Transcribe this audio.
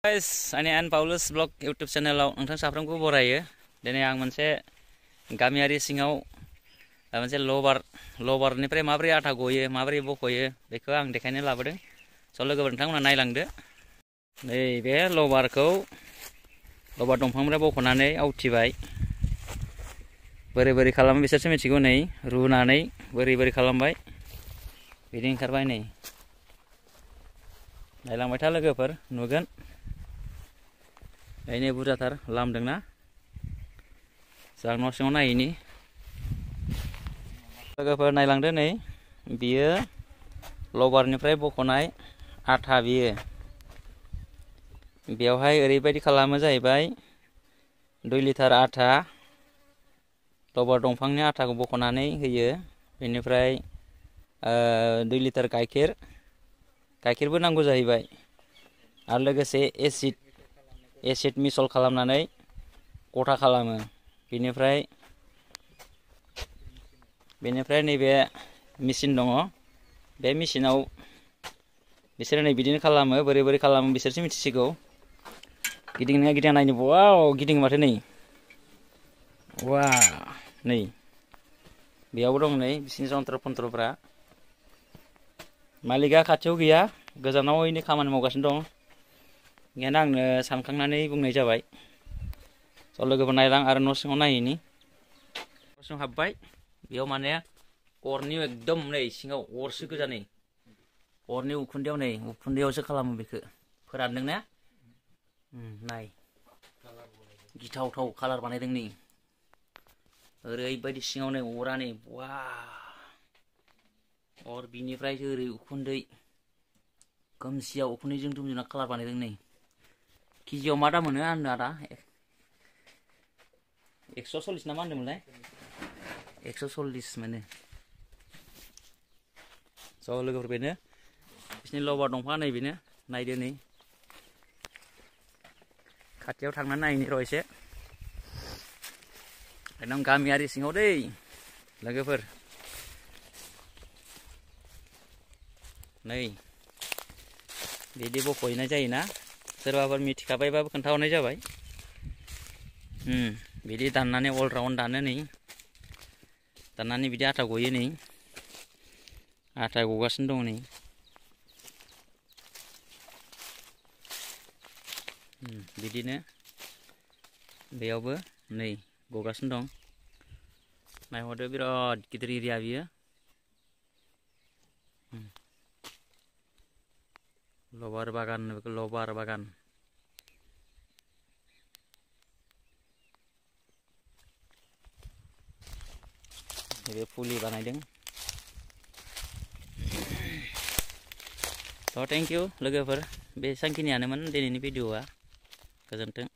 Guys, ini An Paulus Vlog YouTube channel nonton saफ्रोमखौ बरायो. दिनै आं मोनसे गामियारि सिङाव मोनसे लबारनिफ्राय माबोरै आथा गयो, माबोरै बख'यो बेखौ आं देखायनो लाबोदों। स' लोगोफोर नोंथांमोना नायलांदो। नैबे लबार दंफांनिफ्राय बख'नानै आवथिबाय। बोरै खालामो बिसोरसो मिथिगौ। नै रुनानै बोरै खालामबाय। बिदि ओंखारबाय नै। नायलांबाय था लोगोफोर नुगोन। ini बुरजाथार लामदोंना जां न' सिङाव नायैनि लोगोफोर नायलांदो नै बियो लबारनिफ्राय बख'नाय आथा बियो बेवहाय ओरैबायदि खालामो जाहैबाय 2 लिटार आथा लबार दंफांनि आथाखौ बख'नानै होयो बेनिफ्राय 2 लिटार गाइखेरबो नांगौ जाहैबाय आरो लोगोसे एसिड मिसल खालामनानै गथा खालामो बेनिफ्राय नैबे मेचिन दङ बे मेचिनाव बिसोरो नै बिदिनो खालामो बोरै खालामो बिसोरसो मिथिसिगौ गिदिंना नायनो वाव गिदिङो माथो नै वाव नै बेयावबो दं नै बिसिनि जन्त्र-फन्त्रफ्रा मालिका खाथियाव गैया गोजानावैनो खामानि मावगासिनो दं ओंखायनो आंनो सानखांनानै बुंनाय जाबाय स' लोगोफोर नायलां आरो न' सिङाव नायैनि न' सिङाव हाबबाय बेयाव माने अरनि एकदम नै सिङाव अरसो गोजा नै अरनि उखुन्दैयावसो खालामो बेखौ फोरानदों ना नाय गिथावथाव कालार बानायदों नै ओरैबायदि सिङाव नै अरा नै वाव अर बिनिफ्रायसो ओरै उखुन्दै खोमसियाव उखुन्दैजों दुमजुना कालार बानायदों नै केजियाव मा दाम मोनो आदा 140 ना मा होनदोंमोनलाय 140 मोनो स' लोगोफोर बेनो बिसिनि लबार दंफाङा नै बेनो नायदो नै खाथियाव थांनानै नायनि र' एसे एकदम गामियारि सिङाव दै लोगोफोर नै बिदि बख'हैनाय जायोना सोरबाफोर मिथिखाबायबाबो खोन्थाहरनाय जाबाय बिदि दाननानै अल राउन्ड दानो नै दाननानै बिदि आथा गयो नै आथा गगासिनो दं नै बिदिनो बेयावबो नै गगासिनो दं नायहरदो बिराद गिदिर एरिया बियो लबार बागान बे फुलि बानायदों थ' थेंक इउ लोगोफोर बेसांखिनियानोमोन दिनैनि भिडिअ'आ गोजोन्थों।